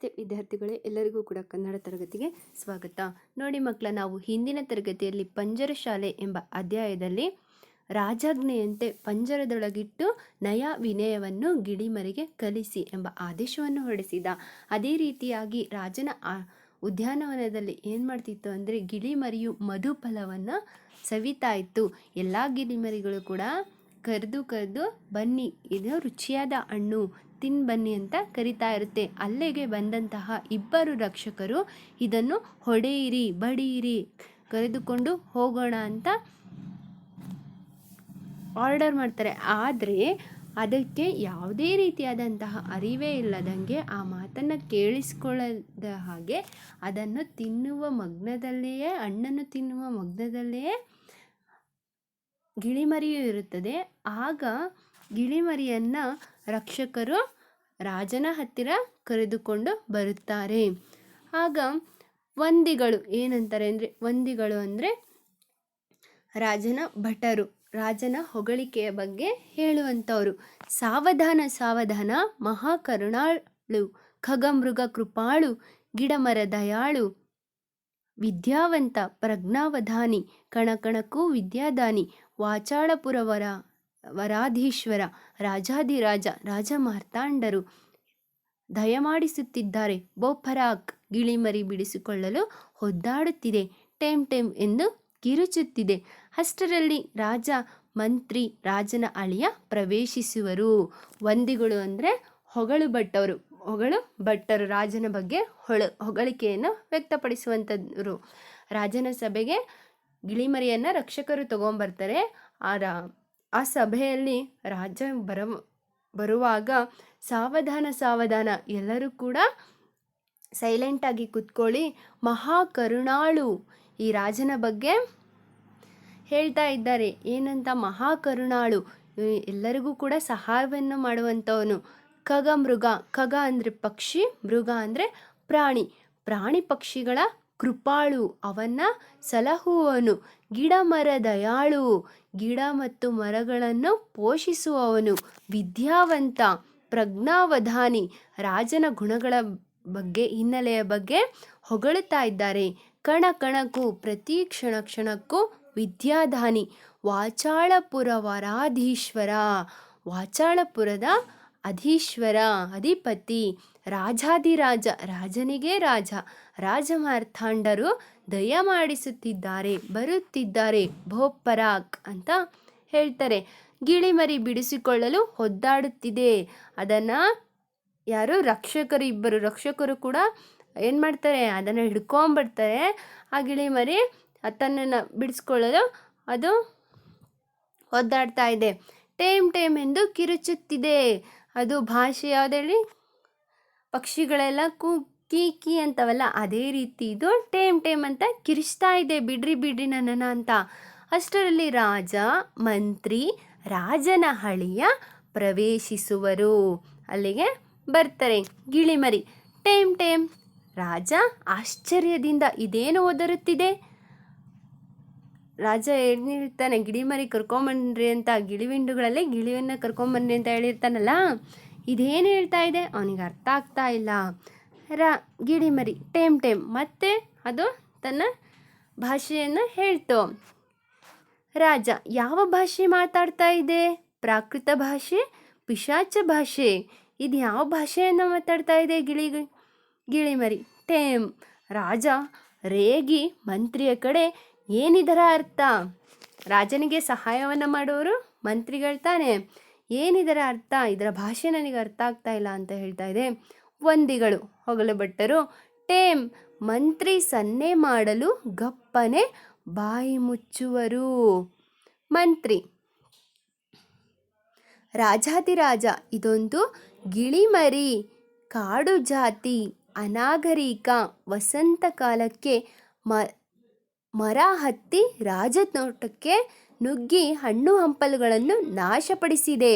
ನಮಸ್ತೆ ವಿದ್ಯಾರ್ಥಿಗಳೇ, ಎಲ್ಲರಿಗೂ ಕೂಡ ಕನ್ನಡ ತರಗತಿಗೆ ಸ್ವಾಗತ. ನೋಡಿ ಮಕ್ಕಳ, ನಾವು ಹಿಂದಿನ ತರಗತಿಯಲ್ಲಿ ಪಂಜರಶಾಲೆ ಎಂಬ ಅಧ್ಯಾಯದಲ್ಲಿ ರಾಜಾಜ್ಞೆಯಂತೆ ಪಂಜರದೊಳಗಿಟ್ಟು ನಯ ವಿನಯವನ್ನು ಗಿಳಿಮರಿಗೆ ಕಲಿಸಿ ಎಂಬ ಆದೇಶವನ್ನು ಹೊರಡಿಸಿದ. ಅದೇ ರೀತಿಯಾಗಿ ರಾಜನ ಉದ್ಯಾನವನದಲ್ಲಿ ಏನು ಮಾಡ್ತಿತ್ತು ಅಂದರೆ ಗಿಳಿಮರಿಯು ಮಧುಫಲವನ್ನು ಸವಿತಾ ಇತ್ತು. ಎಲ್ಲ ಗಿಳಿಮರಿಗಳು ಕೂಡ ಕರೆದು ಬನ್ನಿ, ಇದು ರುಚಿಯಾದ ಹಣ್ಣು, ಬನ್ನಿ ಅಂತ ಕರಿತಾ ಇರುತ್ತೆ. ಅಲ್ಲಿಗೆ ಬಂದಂತಹ ಇಬ್ಬರು ರಕ್ಷಕರು ಇದನ್ನು ಹೊಡೆಯಿರಿ, ಬಡಿಯಿರಿ, ಕರೆದುಕೊಂಡು ಹೋಗೋಣ ಅಂತ ಆರ್ಡರ್ ಮಾಡ್ತಾರೆ. ಆದರೆ ಅದಕ್ಕೆ ಯಾವುದೇ ರೀತಿಯಾದಂತಹ ಅರಿವೇ ಇಲ್ಲದಂಗೆ, ಆ ಮಾತನ್ನು ಕೇಳಿಸ್ಕೊಳ್ಳದ ಹಾಗೆ ಅದನ್ನು ತಿನ್ನುವ ಮಗ್ನದಲ್ಲಿಯೇ, ಹಣ್ಣನ್ನು ತಿನ್ನುವ ಮಗ್ನದಲ್ಲಿಯೇ ಗಿಳಿಮರಿಯೂ ಇರುತ್ತದೆ. ಆಗ ಗಿಳಿಮರಿಯನ್ನು ರಕ್ಷಕರು ರಾಜನ ಹತ್ತಿರ ಕರೆದುಕೊಂಡು ಬರುತ್ತಾರೆ. ಆಗ ವಂದಿಗಳು ಏನಂತಾರೆ ಅಂದರೆ, ವಂದಿಗಳು ಅಂದರೆ ರಾಜನ ಭಟರು, ರಾಜನ ಹೊಗಳಿಕೆಯ ಬಗ್ಗೆ ಹೇಳುವಂಥವ್ರು. ಸಾವಧಾನ ಸಾವಧಾನ, ಮಹಾಕರುಣಾಳು, ಖಗಮೃಗ ಕೃಪಾಳು, ಗಿಡಮರ ದಯಾಳು, ವಿದ್ಯಾವಂತ ಪ್ರಜ್ಞಾವಧಾನಿ, ಕಣಕಣಕ್ಕೂ ವಿದ್ಯಾದಾನಿ, ವಾಚಾಳಪುರವರ ವರಾಧೀಶ್ವರ, ರಾಜಾಧಿರಾಜ, ರಾಜ ಮಾರ್ತಾಂಡರು ದಯಮಾಡಿಸುತ್ತಿದ್ದಾರೆ. ಬೋಪರಾಕ್ ಗಿಳಿಮರಿ ಬಿಡಿಸಿಕೊಳ್ಳಲು ಒದ್ದಾಡುತ್ತಿದೆ, ಟೇಮ್ ಟೇಮ್ ಎಂದು ಕಿರುಚುತ್ತಿದೆ. ಅಷ್ಟರಲ್ಲಿ ರಾಜ, ಮಂತ್ರಿ, ರಾಜನ ಅಳಿಯ ಪ್ರವೇಶಿಸುವರು. ವಂದಿಗಳು ಅಂದರೆ ಹೊಗಳು ಭಟ್ಟರು, ರಾಜನ ಬಗ್ಗೆ ಹೊಗಳಿಕೆಯನ್ನು ವ್ಯಕ್ತಪಡಿಸುವಂಥವ್ರು. ರಾಜನ ಸಭೆಗೆ ಗಿಳಿಮರಿಯನ್ನು ರಕ್ಷಕರು ತಗೊಂಬರ್ತಾರೆ. ಆ ಸಭೆಯಲ್ಲಿ ರಾಜ ಬರುವಾಗ ಸಾವಧಾನ ಸಾವಧಾನ, ಎಲ್ಲರೂ ಕೂಡ ಸೈಲೆಂಟಾಗಿ ಕೂತ್ಕೊಳ್ಳಿ. ಮಹಾಕರುಣಾಳು, ಈ ರಾಜನ ಬಗ್ಗೆ ಹೇಳ್ತಾ ಇದ್ದಾರೆ. ಏನಂತ? ಮಹಾಕರುಣಾಳು, ಎಲ್ಲರಿಗೂ ಕೂಡ ಸಹಾಯವನ್ನು ಮಾಡುವಂಥವನು. ಖಗಮೃಗ, ಖಗ ಅಂದರೆ ಪಕ್ಷಿ, ಮೃಗ ಅಂದರೆ ಪ್ರಾಣಿ ಪಕ್ಷಿಗಳ ಕೃಪಾಳು, ಅವನ್ನ ಸಲಹುವವನು. ಗಿಡಮರ ದಯಾಳು, ಗಿಡ ಮತ್ತು ಮರಗಳನ್ನು ಪೋಷಿಸುವವನು. ವಿದ್ಯಾವಂತ, ಪ್ರಜ್ಞಾವಧಾನಿ, ರಾಜನ ಗುಣಗಳ ಬಗ್ಗೆ, ಹಿನ್ನೆಲೆಯ ಬಗ್ಗೆ ಹೊಗಳುತ್ತಾ ಇದ್ದಾರೆ. ಕಣಕಣಕ್ಕೂ, ಪ್ರತಿ ಕ್ಷಣಕ್ಕೂ ವಿದ್ಯಾದಾನಿ. ವಾಚಾಳಪುರ ವರಾಧೀಶ್ವರ, ವಾಚಾಳಪುರದ ಅಧೀಶ್ವರ, ಅಧಿಪತಿ. ರಾಜಾಧಿರಾಜ, ರಾಜನಿಗೆ ರಾಜ, ರಾಜಮಾರ್ತಾಂಡರು ದಯಮಾಡಿಸುತ್ತಿದ್ದಾರೆ, ಬರುತ್ತಿದ್ದಾರೆ. ಭೋಪರಾಕ್ ಅಂತ ಹೇಳ್ತಾರೆ. ಗಿಳಿಮರಿ ಬಿಡಿಸಿಕೊಳ್ಳಲು ಒದ್ದಾಡುತ್ತಿದೆ. ಅದನ್ನು ಯಾರು? ರಕ್ಷಕರು, ಇಬ್ಬರು ರಕ್ಷಕರು ಕೂಡ ಏನು ಮಾಡ್ತಾರೆ? ಅದನ್ನು ಹಿಡ್ಕೊಂಡ್ಬರ್ತಾರೆ. ಆ ಗಿಳಿಮರಿ ತನ್ನನ್ನು ಬಿಡಿಸ್ಕೊಳ್ಳಲು ಅದು ಒದ್ದಾಡ್ತಾ ಇದೆ. ಟೇಮ್ ಟೇಮ್ ಎಂದು ಕಿರುಚುತ್ತಿದೆ. ಅದು ಭಾಷೆ ಯಾವುದೇಳಿ? ಪಕ್ಷಿಗಳೆಲ್ಲ ಕೀ ಅಂತವಲ್ಲ, ಅದೇ ರೀತಿ ಇದು ಟೇಮ್ ಟೇಮ್ ಅಂತ ಕಿರಿಸ್ತಾ ಇದೆ, ಬಿಡ್ರಿ ನನ್ನನ್ನು ಅಂತ. ಅಷ್ಟರಲ್ಲಿ ರಾಜ, ಮಂತ್ರಿ, ರಾಜನ ಅಳಿಯ ಪ್ರವೇಶಿಸುವರು. ಅಲ್ಲಿಗೆ ಬರ್ತಾರೆ. ಗಿಳಿಮರಿ ಟೇಮ್ ಟೇಮ್. ರಾಜ ಆಶ್ಚರ್ಯದಿಂದ ಇದೇನು ಒದರುತ್ತಿದೆ? ರಾಜ ಹೇಳಿರ್ತಾನೆ, ಗಿಳಿಮರಿ ಕರ್ಕೊಂಬನ್ರಿ ಅಂತ. ಗಿಳಿವಿಂಡುಗಳಲ್ಲಿ ಗಿಳಿಯನ್ನು ಕರ್ಕೊಂಬನ್ರಿ ಅಂತ ಹೇಳಿರ್ತಾನಲ್ಲ, ಇದೇನು ಹೇಳ್ತಾ ಇದೆ ಅವನಿಗೆ ಅರ್ಥ ಆಗ್ತಾ ಇಲ್ಲ. ಗಿಳಿಮರಿ ಟೇಮ್ ಟೇಮ್ ಮತ್ತೆ ಅದು ತನ್ನ ಭಾಷೆಯನ್ನು ಹೇಳ್ತು. ರಾಜ, ಯಾವ ಭಾಷೆ ಮಾತಾಡ್ತಾ ಇದೆ? ಪ್ರಾಕೃತ ಭಾಷೆ, ಪಿಶಾಚ ಭಾಷೆ, ಇದು ಯಾವ ಭಾಷೆಯನ್ನು ಮಾತಾಡ್ತಾ ಇದೆ ಗಿಳಿಮರಿ? ಟೇಮ್. ರಾಜ ರೇಗಿ ಮಂತ್ರಿಯ ಕಡೆ, ಏನಿದರ ಅರ್ಥ? ರಾಜನಿಗೆ ಸಹಾಯವನ್ನು ಮಾಡುವವರು ಮಂತ್ರಿಗಳು ತಾನೆ. ಏನಿದರ ಅರ್ಥ? ಇದರ ಭಾಷೆ ನನಗೆ ಅರ್ಥ ಆಗ್ತಾ ಇಲ್ಲ ಅಂತ ಹೇಳ್ತಾ ಇದೆ. ವಂದಿಗಳು, ಹೊಗಳು ಭಟ್ಟರು, ಟೇಮ್. ಮಂತ್ರಿ ಸನ್ನೆ ಮಾಡಲು ಗಪ್ಪನೆ ಬಾಯಿ ಮುಚ್ಚುವರು. ಮಂತ್ರಿ, ರಾಜಾಧಿರಾಜ, ಇದೊಂದು ಗಿಳಿಮರಿ, ಕಾಡು ಜಾತಿ, ಅನಾಗರಿಕ, ವಸಂತ ಕಾಲಕ್ಕೆ ಮರ ಹತ್ತಿ ರಾಜತೋಟಕ್ಕೆ ನುಗ್ಗಿ ಹಣ್ಣು ಹಂಪಲುಗಳನ್ನು ನಾಶಪಡಿಸಿದೆ.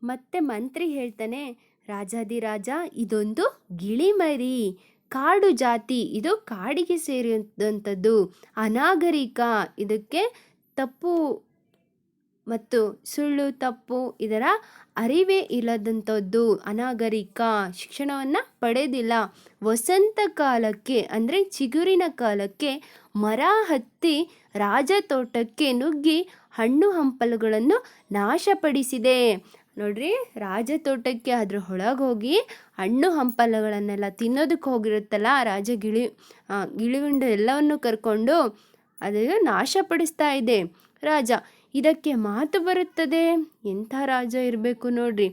ಮತ್ತೆ ಮಂತ್ರಿ ಹೇಳ್ತಾನೆ, ರಾಜಾಧಿರಾಜ, ಇದೊಂದು ಗಿಳಿಮರಿ, ಕಾಡು ಜಾತಿ, ಇದು ಕಾಡಿಗೆ ಸೇರಿದಂಥದ್ದು. ಅನಾಗರಿಕ, ಇದಕ್ಕೆ ತಪ್ಪು ಮತ್ತು ಸುಳ್ಳು ತಪ್ಪು ಇದರ ಅರಿವೇ ಇಲ್ಲದಂಥದ್ದು, ಅನಾಗರಿಕ, ಶಿಕ್ಷಣವನ್ನು ಪಡೆದಿಲ್ಲ. ವಸಂತ ಕಾಲಕ್ಕೆ ಅಂದರೆ ಚಿಗುರಿನ ಕಾಲಕ್ಕೆ ಮರ ಹತ್ತಿ ರಾಜ ತೋಟಕ್ಕೆ ನುಗ್ಗಿ ಹಣ್ಣು ಹಂಪಲುಗಳನ್ನು ನಾಶಪಡಿಸಿದೆ. ನೋಡ್ರಿ, ರಾಜ ತೋಟಕ್ಕೆ ಅದ್ರ ಒಳಗೆ ಹೋಗಿ ಹಣ್ಣು ಹಂಪಲುಗಳನ್ನೆಲ್ಲ ತಿನ್ನೋದಕ್ಕೆ ಹೋಗಿರುತ್ತಲ್ಲ ರಾಜ ಗಿಳಿವಿಂಡು ಎಲ್ಲವನ್ನು ಕರ್ಕೊಂಡು ಅದು ನಾಶಪಡಿಸ್ತಾ ಇದೆ ರಾಜ. ಇದಕ್ಕೆ ಮಾತು ಬರುತ್ತದೆ. ಎಂಥ ರಾಜ ಇರಬೇಕು ನೋಡ್ರಿ.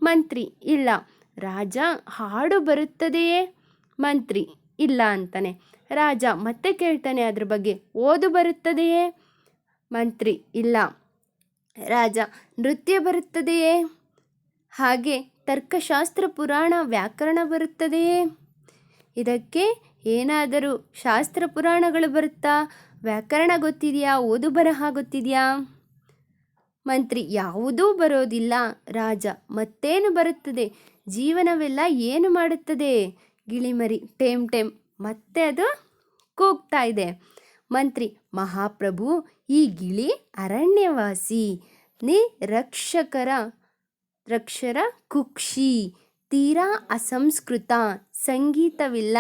ಮಂತ್ರಿ, ಇಲ್ಲ. ರಾಜ, ಹಾಡು ಬರುತ್ತದೆಯೇ? ಮಂತ್ರಿ, ಇಲ್ಲ ಅಂತಾನೆ. ರಾಜ ಮತ್ತೆ ಕೇಳ್ತಾನೆ ಅದ್ರ ಬಗ್ಗೆ, ಓದು ಬರುತ್ತದೆಯೇ? ಮಂತ್ರಿ, ಇಲ್ಲ. ರಾಜ, ನೃತ್ಯ ಬರುತ್ತದೆಯೇ? ಹಾಗೆ ತರ್ಕಶಾಸ್ತ್ರ, ಪುರಾಣ, ವ್ಯಾಕರಣ ಬರುತ್ತದೆಯೇ? ಇದಕ್ಕೆ ಏನಾದರೂ ಶಾಸ್ತ್ರ ಪುರಾಣಗಳು ಬರುತ್ತಾ? ವ್ಯಾಕರಣ ಗೊತ್ತಿದೆಯಾ? ಓದು ಬರಹ ಗೊತ್ತಿದೆಯಾ? ಮಂತ್ರಿ, ಯಾವುದೂ ಬರೋದಿಲ್ಲ. ರಾಜ, ಮತ್ತೇನು ಬರುತ್ತದೆ? ಜೀವನವೆಲ್ಲ ಏನು ಮಾಡುತ್ತದೆ? ಗಿಳಿಮರಿ ಟೇಮ್ ಟೇಮ್ ಮತ್ತೆ ಅದು ಕೂಗ್ತಾ ಇದೆ. ಮಂತ್ರಿ, ಮಹಾಪ್ರಭು, ಈ ಗಿಳಿ ಅರಣ್ಯವಾಸಿ, ರಕ್ಷರ ಕುಕ್ಷಿ, ತೀರಾ ಅಸಂಸ್ಕೃತ, ಸಂಗೀತವಿಲ್ಲ,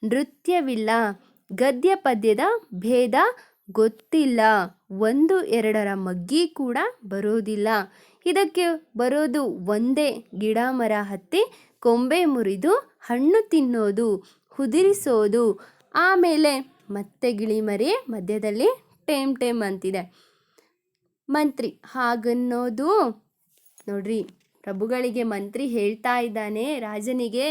ನೃತ್ಯವಿಲ್ಲ, ಗದ್ಯ ಪದ್ಯದ ಭೇದ ಗೊತ್ತಿಲ್ಲ, 1-2ರ ಮಗ್ಗಿ ಕೂಡ ಬರೋದಿಲ್ಲ. ಇದಕ್ಕೆ ಬರೋದು ಒಂದೇ, ಗಿಡ ಮರ ಹತ್ತಿ ಕೊಂಬೆ ಮುರಿದು ಹಣ್ಣು ತಿನ್ನೋದು, ಉದುರಿಸೋದು. ಆಮೇಲೆ ಮತ್ತೆ ಗಿಳಿಮರಿ ಮಧ್ಯದಲ್ಲಿ ಟೇಮ್ ಟೇಮ್ ಅಂತಿದೆ. ಮಂತ್ರಿ, ಹಾಗನ್ನೋದು ನೋಡ್ರಿ, ಪ್ರಭುಗಳಿಗೆ ಮಂತ್ರಿ ಹೇಳ್ತಾ ಇದ್ದಾನೆ ರಾಜನಿಗೆ.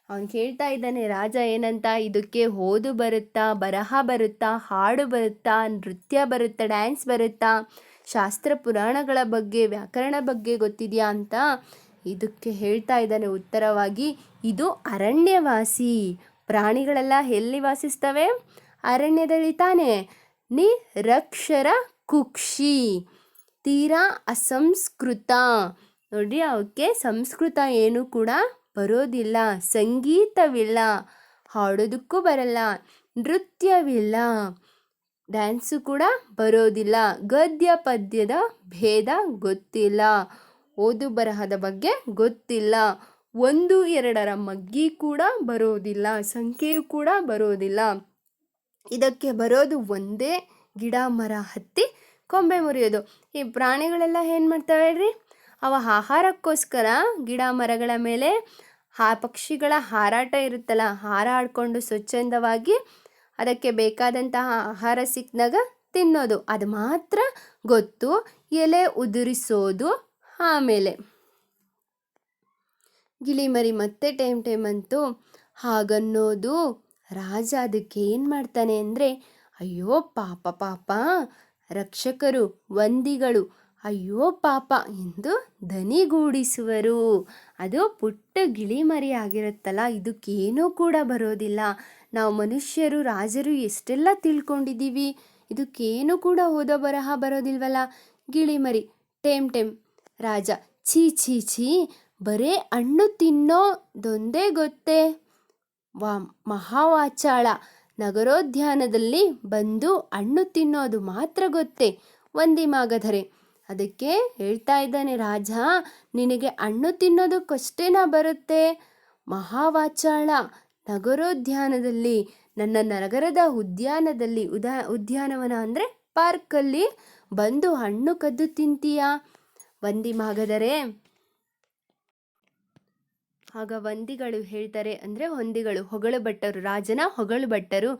ಅವನು ಕೇಳ್ತಾ ಇದ್ದಾನೆ, ರಾಜ ಏನಂತ, ಇದಕ್ಕೆ ಓದು ಬರುತ್ತಾ, ಬರಹ ಬರುತ್ತಾ, ಹಾಡು ಬರುತ್ತಾ, ನೃತ್ಯ ಬರುತ್ತಾ, ಡ್ಯಾನ್ಸ್ ಬರುತ್ತಾ, ಶಾಸ್ತ್ರ ಪುರಾಣಗಳ ಬಗ್ಗೆ, ವ್ಯಾಕರಣ ಬಗ್ಗೆ ಗೊತ್ತಿದೆಯಾ ಅಂತ ಇದಕ್ಕೆ ಹೇಳ್ತಾ ಇದ್ದಾನೆ ಉತ್ತರವಾಗಿ, ಇದು ಅರಣ್ಯವಾಸಿ. ಪ್ರಾಣಿಗಳೆಲ್ಲ ಎಲ್ಲಿ ವಾಸಿಸ್ತವೆ? ಅರಣ್ಯದಲ್ಲಿ ತಾನೆ. ನಿರಕ್ಷರ ಕುಕ್ಷಿ, ತೀರಾ ಅಸಂಸ್ಕೃತ. ನೋಡಿ, ಅವಕ್ಕೆ ಸಂಸ್ಕೃತ ಏನು ಕೂಡ ಬರೋದಿಲ್ಲ, ಸಂಗೀತವಿಲ್ಲ, ಹಾಡೋದಕ್ಕೂ ಬರಲ್ಲ, ನೃತ್ಯವಿಲ್ಲ, ಡ್ಯಾನ್ಸು ಕೂಡ ಬರೋದಿಲ್ಲ, ಗದ್ಯ ಪದ್ಯದ ಭೇದ ಗೊತ್ತಿಲ್ಲ, ಓದು ಬರಹದ ಬಗ್ಗೆ ಗೊತ್ತಿಲ್ಲ, 1-2ರ ಮಗ್ಗಿ ಕೂಡ ಬರೋದಿಲ್ಲ, ಸಂಖ್ಯೆಯೂ ಕೂಡ ಬರೋದಿಲ್ಲ. ಇದಕ್ಕೆ ಬರೋದು ಒಂದೇ, ಗಿಡ ಮರ ಹತ್ತಿ ಕೊಂಬೆ ಮುರಿಯೋದು. ಈ ಪ್ರಾಣಿಗಳೆಲ್ಲ ಏನು ಮಾಡ್ತವೆ ಹೇಳ್ರಿ? ಅವ ಆಹಾರಕ್ಕೋಸ್ಕರ ಗಿಡ ಮರಗಳ ಮೇಲೆ ಪಕ್ಷಿಗಳ ಹಾರಾಟ ಇರುತ್ತಲ್ಲ, ಹಾರಾಡಿಕೊಂಡು ಸ್ವಚ್ಛಂದವಾಗಿ ಅದಕ್ಕೆ ಬೇಕಾದಂತಹ ಆಹಾರ ಸಿಕ್ಕಿದಾಗ ತಿನ್ನೋದು, ಅದು ಮಾತ್ರ ಗೊತ್ತು. ಎಲೆ ಉದುರಿಸೋದು. ಆಮೇಲೆ ಗಿಳಿಮರಿ ಮತ್ತೆ ಟೇಮ್ ಟೇಮ್ ಅಂತು. ಹಾಗನ್ನೋದು ರಾಜ ಅದಕ್ಕೆ ಏನು ಮಾಡ್ತಾನೆ ಅಂದರೆ, ಅಯ್ಯೋ ಪಾಪ ಪಾಪ, ರಕ್ಷಕರು, ವಂದಿಗಳು, ಅಯ್ಯೋ ಪಾಪ ಎಂದು ದನಿಗೂಡಿಸುವರು. ಅದು ಪುಟ್ಟ ಗಿಳಿಮರಿ ಆಗಿರುತ್ತಲ್ಲ, ಇದಕ್ಕೇನೂ ಕೂಡ ಬರೋದಿಲ್ಲ. ನಾವು ಮನುಷ್ಯರು, ರಾಜರು ಎಷ್ಟೆಲ್ಲ ತಿಳ್ಕೊಂಡಿದ್ದೀವಿ, ಇದಕ್ಕೇನು ಕೂಡ ಓದೋ ಬರಹ ಬರೋದಿಲ್ವಲ್ಲ. ಗಿಳಿಮರಿ ಟೇಮ್ ಟೇಮ್. ರಾಜ, ಛೀ ಛೀ ಛೀ, ಬರೇ ಹಣ್ಣು ತಿನ್ನೋದೊಂದೇ ಗೊತ್ತೇ? ಮಹಾವಾಚಾಳ, ನಗರೋದ್ಯಾನದಲ್ಲಿ ಬಂದು ಹಣ್ಣು ತಿನ್ನೋದು ಮಾತ್ರ ಗೊತ್ತೇ? ವಂದಿಮಾಗಧರೆ. ಅದಕ್ಕೆ ಹೇಳ್ತಾ ಇದ್ದಾನೆ ರಾಜ, ನಿನಗೆ ಹಣ್ಣು ತಿನ್ನೋದಕ್ಕಷ್ಟೇನಾ ಬರುತ್ತೆ? ಮಹಾವಾಚಾಳ, ನಗರೋದ್ಯಾನದಲ್ಲಿ, ನನ್ನ ನಗರದ ಉದ್ಯಾನದಲ್ಲಿ, ಉದ್ಯಾನವನ ಅಂದರೆ ಪಾರ್ಕಲ್ಲಿ ಬಂದು ಹಣ್ಣು ಕದ್ದು ತಿಂತೀಯಾ? ವಂದಿಮಾಗಧರೆ. ಆಗ ವಂದಿಗಳು ಹೇಳ್ತಾರೆ, ಅಂದರೆ ಹೊಂದಿಗಳು, ಹೊಗಳು ಭಟ್ಟರು, ರಾಜನ ಹೊಗಳು ಭಟ್ಟರು,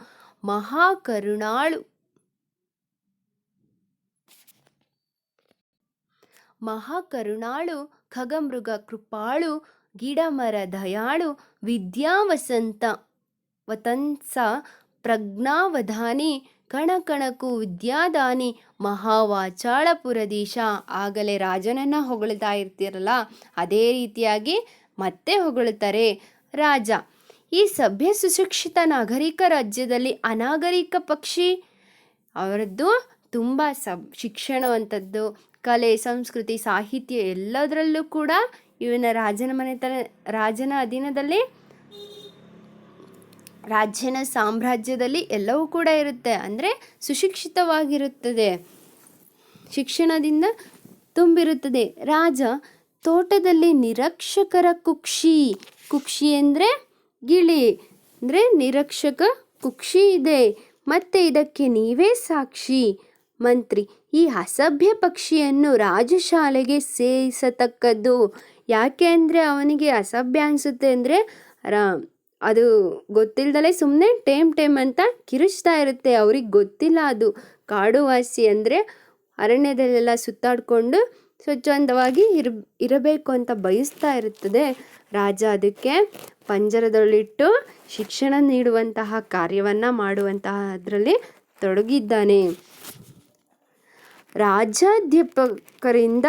ಮಹಾಕರುಣಾಳು, ಖಗಮೃಗ ಕೃಪಾಳು, ಗಿಡಮರ ದಯಾಳು, ವಿದ್ಯಾವಸಂತ ವತಂಸ, ಪ್ರಜ್ಞಾವಧಾನಿ, ಕಣಕಣಕು ವಿದ್ಯಾದಾನಿ, ಮಹಾವಾಚಾಳಪುರದೀಶ. ಆಗಲೇ ರಾಜನನ್ನು ಹೊಗಳ್ತಾ ಇರ್ತೀರಲ್ಲ, ಅದೇ ರೀತಿಯಾಗಿ ಮತ್ತೆ ಹೊಗಳುತ್ತಾರೆ. ರಾಜ, ಈ ಸಭ್ಯ ಸುಶಿಕ್ಷಿತ ನಾಗರಿಕ ರಾಜ್ಯದಲ್ಲಿ ಅನಾಗರಿಕ ಪಕ್ಷಿ, ಅವರದ್ದು ತುಂಬ ಶಿಕ್ಷಣವಂಥದ್ದು, ಕಲೆ, ಸಂಸ್ಕೃತಿ, ಸಾಹಿತ್ಯ ಎಲ್ಲದರಲ್ಲೂ ಕೂಡ ಇವನ ರಾಜನ ಅಧೀನದಲ್ಲಿ, ರಾಜ್ಯನ ಸಾಮ್ರಾಜ್ಯದಲ್ಲಿ ಎಲ್ಲವೂ ಕೂಡ ಇರುತ್ತೆ. ಅಂದರೆ ಸುಶಿಕ್ಷಿತವಾಗಿರುತ್ತದೆ. ಶಿಕ್ಷಣದಿಂದ ತುಂಬಿರುತ್ತದೆ. ರಾಜ ತೋಟದಲ್ಲಿ ನಿರೀಕ್ಷಕರ ಕುಕ್ಷಿ ಅಂದರೆ ಗಿಳಿ, ಅಂದರೆ ನಿರೀಕ್ಷಕ ಕುಕ್ಷಿ ಇದೆ, ಮತ್ತೆ ಇದಕ್ಕೆ ನೀವೇ ಸಾಕ್ಷಿ. ಮಂತ್ರಿ, ಈ ಅಸಭ್ಯ ಪಕ್ಷಿಯನ್ನು ರಾಜಶಾಲೆಗೆ ಸೇರಿಸತಕ್ಕದ್ದು. ಯಾಕೆ ಅಂದರೆ ಅವನಿಗೆ ಅಸಭ್ಯ ಅನಿಸುತ್ತೆ ಅಂದರೆ ಅದು ಗೊತ್ತಿಲ್ಲದಲೇ ಸುಮ್ಮನೆ ಟೇಮ್ ಅಂತ ಕಿರಿಚ್ತಾ ಇರುತ್ತೆ. ಅವ್ರಿಗೆ ಗೊತ್ತಿಲ್ಲ ಅದು ಕಾಡುವಾಸಿ ಅಂದರೆ ಅರಣ್ಯದಲ್ಲೆಲ್ಲ ಸುತ್ತಾಡಿಕೊಂಡು ಸ್ವಚ್ಛಂದವಾಗಿ ಇರಬೇಕು ಅಂತ ಬಯಸ್ತಾ ಇರುತ್ತದೆ. ರಾಜ ಅದಕ್ಕೆ ಪಂಜರದಲ್ಲಿಟ್ಟು ಶಿಕ್ಷಣ ನೀಡುವಂತಹ ಕಾರ್ಯವನ್ನು ಮಾಡುವಂತಹ ಅದರಲ್ಲಿ ತೊಡಗಿದ್ದಾನೆ. ರಾಜ್ಯಾಧ್ಯಾಪಕರಿಂದ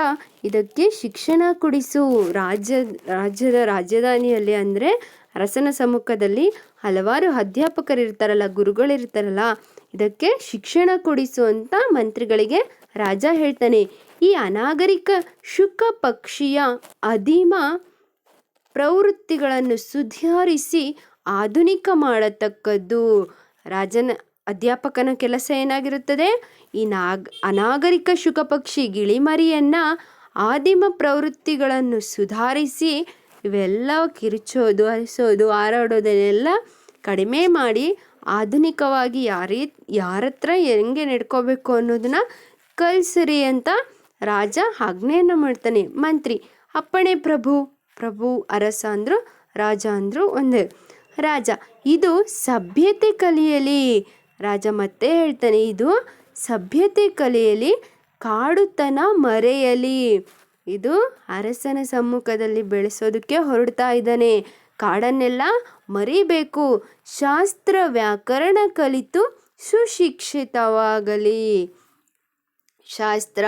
ಇದಕ್ಕೆ ಶಿಕ್ಷಣ ಕೊಡಿಸು. ರಾಜ್ಯದ ರಾಜಧಾನಿಯಲ್ಲಿ ಅಂದರೆ ಅರಸನ ಸಮ್ಮುಖದಲ್ಲಿ ಹಲವಾರು ಅಧ್ಯಾಪಕರಿರ್ತಾರಲ್ಲ, ಗುರುಗಳಿರ್ತಾರಲ್ಲ, ಇದಕ್ಕೆ ಶಿಕ್ಷಣ ಕೊಡಿಸು ಅಂತ ಮಂತ್ರಿಗಳಿಗೆ ರಾಜ ಹೇಳ್ತಾನೆ. ಈ ಅನಾಗರಿಕ ಶುಕ ಪಕ್ಷಿಯ ಅಧೀಮ ಪ್ರವೃತ್ತಿಗಳನ್ನು ಸುಧಾರಿಸಿ ಆಧುನಿಕ ಮಾಡತಕ್ಕದ್ದು. ಅಧ್ಯಾಪಕನ ಕೆಲಸ ಏನಾಗಿರುತ್ತದೆ? ಈ ಅನಾಗರಿಕ ಶುಕ ಪಕ್ಷಿ ಗಿಳಿಮರಿಯನ್ನು ಆದಿಮ ಪ್ರವೃತ್ತಿಗಳನ್ನು ಸುಧಾರಿಸಿ ಇವೆಲ್ಲ ಕಿರುಚೋದು, ಹರಿಸೋದು, ಹಾರಾಡೋದನ್ನೆಲ್ಲ ಕಡಿಮೆ ಮಾಡಿ ಆಧುನಿಕವಾಗಿ ಯಾರತ್ರ ಹೆಂಗೆ ನಡ್ಕೋಬೇಕು ಅನ್ನೋದನ್ನ ಕಲಿಸ್ರಿ ಅಂತ ರಾಜ ಆಜ್ಞೆಯನ್ನು ಮಾಡ್ತಾನೆ. ಮಂತ್ರಿ, ಅಪ್ಪಣೆ ಪ್ರಭು ಅರಸ ಅಂದರು, ರಾಜ ಅಂದರು ಒಂದೇ. ರಾಜ, ಇದು ಸಭ್ಯತೆ ಕಲಿಯಲಿ. ರಾಜ ಮತ್ತೆ ಹೇಳ್ತಾನೆ, ಇದು ಸಭ್ಯತೆ ಕಲಿಯಲಿ, ಕಾಡುತನ ಮರೆಯಲಿ. ಇದು ಅರಸನ ಸಮ್ಮುಖದಲ್ಲಿ ಬೆಳೆಸೋದಕ್ಕೆ ಹೊರಡ್ತಾ ಇದ್ದಾನೆ. ಕಾಡನ್ನೆಲ್ಲ ಮರಿಬೇಕು, ಶಾಸ್ತ್ರ ವ್ಯಾಕರಣ ಕಲಿತು ಸುಶಿಕ್ಷಿತವಾಗಲಿ. ಶಾಸ್ತ್ರ,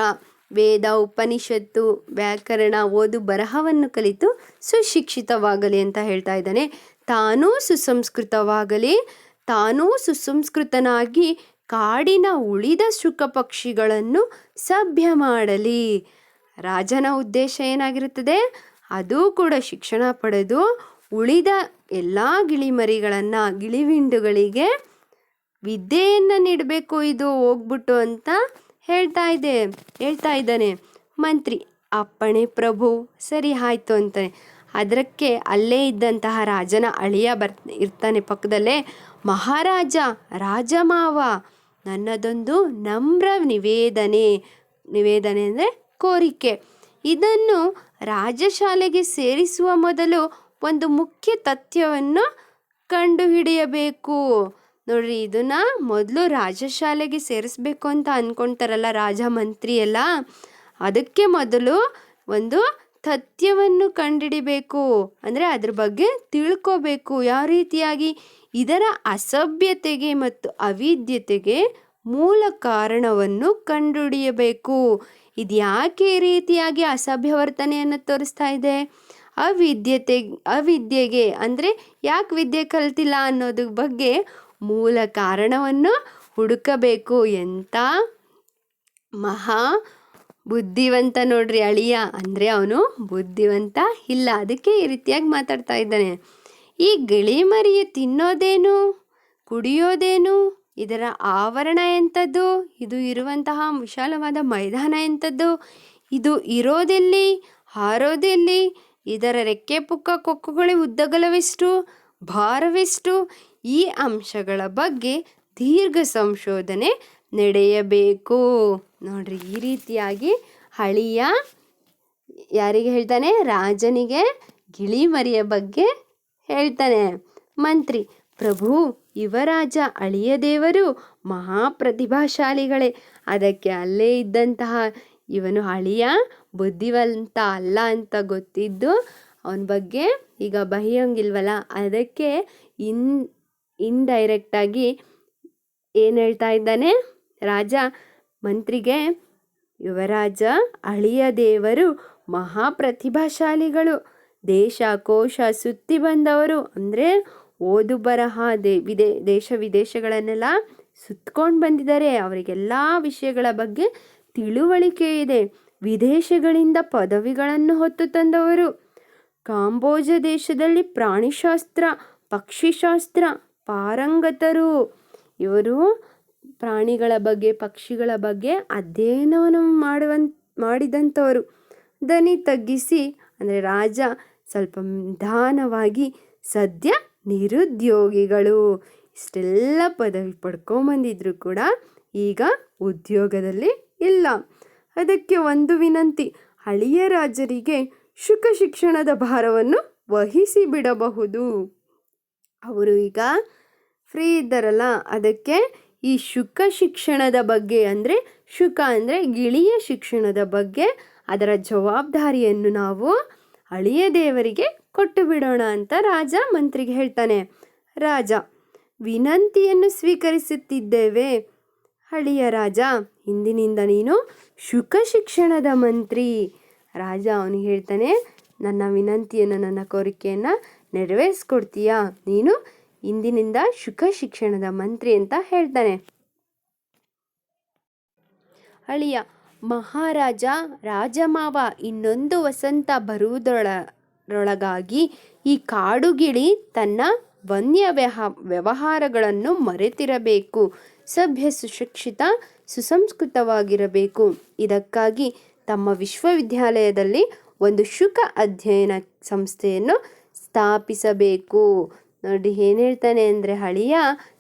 ವೇದ, ಉಪನಿಷತ್ತು, ವ್ಯಾಕರಣ, ಓದು ಬರಹವನ್ನು ಕಲಿತು ಸುಶಿಕ್ಷಿತವಾಗಲಿ ಅಂತ ಹೇಳ್ತಾ ಇದ್ದಾನೆ. ತಾನೂ ಸುಸಂಸ್ಕೃತವಾಗಲಿ, ತಾನೂ ಸುಸಂಸ್ಕೃತನಾಗಿ ಕಾಡಿನ ಉಳಿದ ಶುಕ ಪಕ್ಷಿಗಳನ್ನು ಸಭ್ಯ ಮಾಡಲಿ. ರಾಜನ ಉದ್ದೇಶ ಏನಾಗಿರುತ್ತದೆ? ಅದು ಕೂಡ ಶಿಕ್ಷಣ ಪಡೆದು ಉಳಿದ ಎಲ್ಲ ಗಿಳಿಮರಿಗಳನ್ನು, ಗಿಳಿವಿಂಡುಗಳಿಗೆ ವಿದ್ಯೆಯನ್ನು ನೀಡಬೇಕು ಇದು ಹೋಗ್ಬಿಟ್ಟು ಅಂತ ಹೇಳ್ತಾ ಇದ್ದಾನೆ. ಮಂತ್ರಿ, ಅಪ್ಪಣೆ ಪ್ರಭು, ಸರಿ ಆಯಿತು ಅಂತಾನೆ. ಅದಕ್ಕೆ ಅಲ್ಲೇ ಇದ್ದಂತಹ ರಾಜನ ಅಳಿಯ ಇರ್ತಾನೆ ಪಕ್ಕದಲ್ಲೇ. ಮಹಾರಾಜ, ರಾಜಮಾವ, ನನ್ನದೊಂದು ನಮ್ರ ನಿವೇದನೆ ಅಂದರೆ ಕೋರಿಕೆ. ಇದನ್ನು ರಾಜಶಾಲೆಗೆ ಸೇರಿಸುವ ಮೊದಲು ಒಂದು ಮುಖ್ಯ ತಥ್ಯವನ್ನು ಕಂಡುಹಿಡಿಯಬೇಕು. ನೋಡ್ರಿ, ಇದನ್ನ ಮೊದಲು ರಾಜಶಾಲೆಗೆ ಸೇರಿಸ್ಬೇಕು ಅಂತ ಅಂದ್ಕೊಳ್ತಾರಲ್ಲ ರಾಜ ಮಂತ್ರಿ ಎಲ್ಲ, ಅದಕ್ಕೆ ಮೊದಲು ಒಂದು ತಥ್ಯವನ್ನು ಕಂಡುಹಿಡಿಬೇಕು. ಅಂದರೆ ಅದ್ರ ಬಗ್ಗೆ ತಿಳ್ಕೋಬೇಕು. ಯಾವ ರೀತಿಯಾಗಿ ಇದರ ಅಸಭ್ಯತೆಗೆ ಮತ್ತು ಅವಿದ್ಯತೆಗೆ ಮೂಲ ಕಾರಣವನ್ನು ಕಂಡುಹಿಡಿಯಬೇಕು. ಇದು ಯಾಕೆ ಈ ರೀತಿಯಾಗಿ ಅಸಭ್ಯ ವರ್ತನೆಯನ್ನು ತೋರಿಸ್ತಾ ಇದೆ? ಅವಿದ್ಯೆಗೆ ಅಂದರೆ ಯಾಕೆ ವಿದ್ಯೆ ಕಲ್ತಿಲ್ಲ ಅನ್ನೋದ್ರ ಬಗ್ಗೆ ಮೂಲ ಕಾರಣವನ್ನು ಹುಡುಕಬೇಕು. ಎಂಥ ಮಹಾ ಬುದ್ಧಿವಂತ ನೋಡ್ರಿ ಅಳಿಯ, ಅಂದರೆ ಅವನು ಬುದ್ಧಿವಂತ ಇಲ್ಲ, ಅದಕ್ಕೆ ಈ ರೀತಿಯಾಗಿ ಮಾತಾಡ್ತಾ ಇದ್ದಾನೆ. ಈ ಗಿಳಿಮರಿಯ ತಿನ್ನೋದೇನು, ಕುಡಿಯೋದೇನು, ಇದರ ಆವರಣ ಎಂಥದ್ದು, ಇದು ಇರುವಂತಹ ವಿಶಾಲವಾದ ಮೈದಾನ ಎಂಥದ್ದು, ಇದು ಇರೋದೆಲ್ಲಿ, ಹಾರೋದೆಲ್ಲಿ, ಇದರ ರೆಕ್ಕೆ ಪುಕ್ಕ ಕೊಕ್ಕುಗಳ ಉದ್ದಗಲವೆಷ್ಟು, ಭಾರವೆಷ್ಟು, ಈ ಅಂಶಗಳ ಬಗ್ಗೆ ದೀರ್ಘ ಸಂಶೋಧನೆ ನಡೆಯಬೇಕು. ನೋಡ್ರಿ, ಈ ರೀತಿಯಾಗಿ ಅಳಿಯ ಯಾರಿಗೆ ಹೇಳ್ತಾನೆ? ರಾಜನಿಗೆ ಗಿಳಿಮರಿಯ ಬಗ್ಗೆ ಹೇಳ್ತಾನೆ. ಮಂತ್ರಿ, ಪ್ರಭು, ಯುವರಾಜ ಅಳಿಯ ದೇವರು ಮಹಾಪ್ರತಿಭಾಶಾಲಿಗಳೇ. ಅದಕ್ಕೆ ಅಲ್ಲೇ ಇದ್ದಂತಹ ಇವನು ಅಳಿಯ ಬುದ್ಧಿವಂತ ಅಲ್ಲ ಅಂತ ಗೊತ್ತಿದ್ದು ಅವನ ಬಗ್ಗೆ ಈಗ ಬೈಯೋಂಗಿಲ್ವಲ್ಲ, ಅದಕ್ಕೆ ಇಂಡೈರೆಕ್ಟಾಗಿ ಏನು ಹೇಳ್ತಾ ಇದ್ದಾನೆ ರಾಜ ಮಂತ್ರಿಗೆ? ಯುವರಾಜ ಅಳಿಯ ದೇವರು ಮಹಾಪ್ರತಿಭಾಶಾಲಿಗಳು, ದೇಶ ಕೋಶ ಸುತ್ತಿ ಬಂದವರು, ಅಂದರೆ ಓದು ಬರಹ ದೇಶ ವಿದೇಶಗಳನ್ನೆಲ್ಲ ಸುತ್ಕೊಂಡು ಬಂದಿದ್ದಾರೆ. ಅವರಿಗೆಲ್ಲ ವಿಷಯಗಳ ಬಗ್ಗೆ ತಿಳುವಳಿಕೆ ಇದೆ. ವಿದೇಶಗಳಿಂದ ಪದವಿಗಳನ್ನು ಹೊತ್ತು ತಂದವರು. ಕಾಂಬೋಜ ದೇಶದಲ್ಲಿ ಪ್ರಾಣಿಶಾಸ್ತ್ರ, ಪಕ್ಷಿಶಾಸ್ತ್ರ ಪಾರಂಗತರು. ಇವರು ಪ್ರಾಣಿಗಳ ಬಗ್ಗೆ, ಪಕ್ಷಿಗಳ ಬಗ್ಗೆ ಅಧ್ಯಯನವನ್ನು ಮಾಡಿದಂಥವರು. ದನಿ ತಗ್ಗಿಸಿ ಅಂದರೆ ರಾಜ ಸ್ವಲ್ಪ ನಿಧಾನವಾಗಿ, ಸದ್ಯ ನಿರುದ್ಯೋಗಿಗಳು, ಇಷ್ಟೆಲ್ಲ ಪದವಿ ಪಡ್ಕೊಂಬಂದಿದ್ರು ಕೂಡ ಈಗ ಉದ್ಯೋಗದಲ್ಲಿ ಇಲ್ಲ. ಅದಕ್ಕೆ ಒಂದು ವಿನಂತಿ, ಹಳೆಯ ರಾಜರಿಗೆ ಶುಕ ಶಿಕ್ಷಣದ ಭಾರವನ್ನು ವಹಿಸಿ ಬಿಡಬಹುದು. ಅವರು ಈಗ ಫ್ರೀ ಇದ್ದಾರಲ್ಲ, ಅದಕ್ಕೆ ಈ ಶುಕ ಶಿಕ್ಷಣದ ಬಗ್ಗೆ ಅಂದರೆ ಶುಕ ಅಂದರೆ ಗಿಳಿಯ ಶಿಕ್ಷಣದ ಬಗ್ಗೆ ಅದರ ಜವಾಬ್ದಾರಿಯನ್ನು ನಾವು ಹಳೆಯ ದೇವರಿಗೆ ಕೊಟ್ಟು ಬಿಡೋಣ ಅಂತ ರಾಜ ಮಂತ್ರಿಗೆ ಹೇಳ್ತಾನೆ. ರಾಜ, ವಿನಂತಿಯನ್ನು ಸ್ವೀಕರಿಸುತ್ತಿದ್ದೇವೆ. ಹಳೆಯ ರಾಜ, ಇಂದಿನಿಂದ ನೀನು ಶುಕ ಶಿಕ್ಷಣದ ಮಂತ್ರಿ. ರಾಜ ಅವನಿಗೆ ಹೇಳ್ತಾನೆ, ನನ್ನ ವಿನಂತಿಯನ್ನು, ನನ್ನ ಕೋರಿಕೆಯನ್ನು ನೆರವೇರಿಸ್ಕೊಡ್ತೀಯಾ? ನೀನು ಇಂದಿನಿಂದ ಶುಕ ಶಿಕ್ಷಣದ ಮಂತ್ರಿ ಅಂತ ಹೇಳ್ತಾನೆ. ಹಳಿಯ, ಮಹಾರಾಜ, ರಾಜಮಾವ, ಇನ್ನೊಂದು ವಸಂತ ಬರುವುದರೊಳಗಾಗಿ ಈ ಕಾಡುಗಿಳಿ ತನ್ನ ವನ್ಯ ವ್ಯವಹಾರಗಳನ್ನು ಮರೆತಿರಬೇಕು. ಸಭ್ಯ, ಸುಶಿಕ್ಷಿತ, ಸುಸಂಸ್ಕೃತವಾಗಿರಬೇಕು. ಇದಕ್ಕಾಗಿ ತಮ್ಮ ವಿಶ್ವವಿದ್ಯಾಲಯದಲ್ಲಿ ಒಂದು ಶುಕ ಅಧ್ಯಯನ ಸಂಸ್ಥೆಯನ್ನು ಸ್ಥಾಪಿಸಬೇಕು. ನೋಡಿ ಏನು ಹೇಳ್ತಾನೆ ಅಂದರೆ, ಹಳಿಯ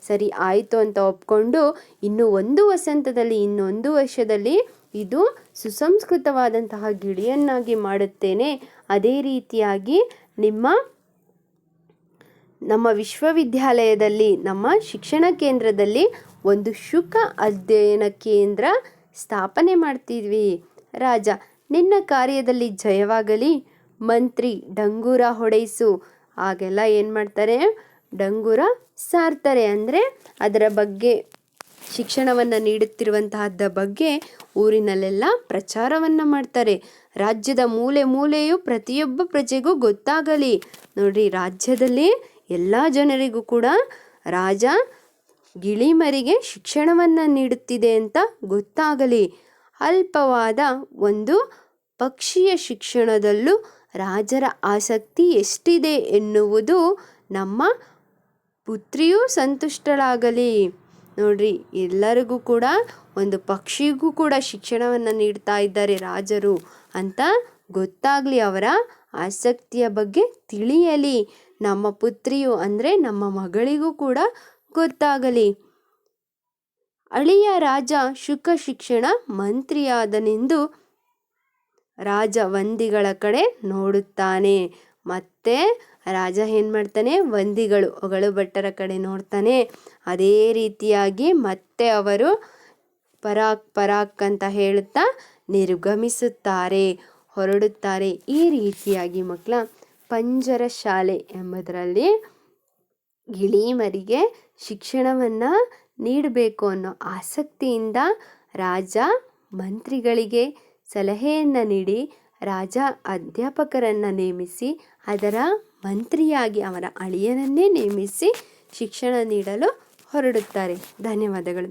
ಸರಿ ಆಯಿತು ಅಂತ ಒಪ್ಕೊಂಡು ಇನ್ನು ಒಂದು ವಸಂತದಲ್ಲಿ, ಇನ್ನೊಂದು ವರ್ಷದಲ್ಲಿ ಇದು ಸುಸಂಸ್ಕೃತವಾದಂತಹ ಗಿಳಿಯನ್ನಾಗಿ ಮಾಡುತ್ತೇನೆ. ಅದೇ ರೀತಿಯಾಗಿ ನಮ್ಮ ವಿಶ್ವವಿದ್ಯಾಲಯದಲ್ಲಿ, ನಮ್ಮ ಶಿಕ್ಷಣ ಕೇಂದ್ರದಲ್ಲಿ ಒಂದು ಶುಕ ಅಧ್ಯಯನ ಕೇಂದ್ರ ಸ್ಥಾಪನೆ ಮಾಡ್ತಿದ್ವಿ. ರಾಜ, ನಿನ್ನ ಕಾರ್ಯದಲ್ಲಿ ಜಯವಾಗಲಿ. ಮಂತ್ರಿ, ಡಂಗೂರ ಹೊಡೆಯಿಸು. ಆಗೆಲ್ಲ ಏನು ಮಾಡ್ತಾರೆ, ಡಂಗೂರ ಸಾರ್ತಾರೆ. ಅಂದರೆ ಅದರ ಬಗ್ಗೆ, ಶಿಕ್ಷಣವನ್ನು ನೀಡುತ್ತಿರುವಂತಹದ್ದ ಬಗ್ಗೆ ಊರಿನಲ್ಲೆಲ್ಲ ಪ್ರಚಾರವನ್ನು ಮಾಡ್ತಾರೆ. ರಾಜ್ಯದ ಮೂಲೆ ಮೂಲೆಯು ಪ್ರತಿಯೊಬ್ಬ ಪ್ರಜೆಗೂ ಗೊತ್ತಾಗಲಿ. ನೋಡ್ರಿ, ರಾಜ್ಯದಲ್ಲಿ ಎಲ್ಲ ಜನರಿಗೂ ಕೂಡ ರಾಜ ಗಿಳಿಮರಿಗೆ ಶಿಕ್ಷಣವನ್ನು ನೀಡುತ್ತಿದೆ ಅಂತ ಗೊತ್ತಾಗಲಿ. ಅಲ್ಪವಾದ ಒಂದು ಪಕ್ಷಿಯ ಶಿಕ್ಷಣದಲ್ಲೂ ರಾಜರ ಆಸಕ್ತಿ ಎಷ್ಟಿದೆ ಎನ್ನುವುದು ನಮ್ಮ ಪುತ್ರಿಯೂ ಸಂತುಷ್ಟಳಾಗಲಿ. ನೋಡ್ರಿ, ಎಲ್ಲರಿಗೂ ಕೂಡ, ಒಂದು ಪಕ್ಷಿಗೂ ಕೂಡ ಶಿಕ್ಷಣವನ್ನು ನೀಡ್ತಾ ಇದ್ದಾರೆ ರಾಜರು ಅಂತ ಗೊತ್ತಾಗಲಿ, ಅವರ ಆಸಕ್ತಿಯ ಬಗ್ಗೆ ತಿಳಿಯಲಿ. ನಮ್ಮ ಪುತ್ರಿಯು ಅಂದರೆ ನಮ್ಮ ಮಗಳಿಗೂ ಕೂಡ ಗೊತ್ತಾಗಲಿ. ಹಳೆಯ ರಾಜ ಶುಕ ಶಿಕ್ಷಣ ಮಂತ್ರಿಯಾದನೆಂದು ರಾಜ ವಂದಿಗಳ ಕಡೆ ನೋಡುತ್ತಾನೆ. ಮತ್ತೆ ರಾಜ ಏನು ಮಾಡ್ತಾನೆ, ವಂದಿಗಳು, ಹೊಗಳು ಭಟ್ಟರ ಕಡೆ ನೋಡ್ತಾನೆ. ಅದೇ ರೀತಿಯಾಗಿ ಮತ್ತೆ ಅವರು ಪರಾಕ್ ಪರಾಕ್ ಅಂತ ಹೇಳುತ್ತಾ ನಿರ್ಗಮಿಸುತ್ತಾರೆ, ಹೊರಡುತ್ತಾರೆ. ಈ ರೀತಿಯಾಗಿ ಮಕ್ಕಳ ಪಂಜರ ಶಾಲೆ ಎಂಬುದರಲ್ಲಿ ಗಿಳಿಮರಿಗೆ ಶಿಕ್ಷಣವನ್ನು ನೀಡಬೇಕು ಅನ್ನೋ ಆಸಕ್ತಿಯಿಂದ ರಾಜ ಮಂತ್ರಿಗಳಿಗೆ ಸಲಹೆಯನ್ನು ನೀಡಿ, ರಾಜ ಅಧ್ಯಾಪಕರನ್ನು ನೇಮಿಸಿ, ಅದರ ಮಂತ್ರಿಯಾಗಿ ಅವರ ಅಳಿಯನನ್ನೇ ನೇಮಿಸಿ ಶಿಕ್ಷಣ ನೀಡಲು ಹೊರಡುತ್ತಾರೆ. ಧನ್ಯವಾದಗಳು.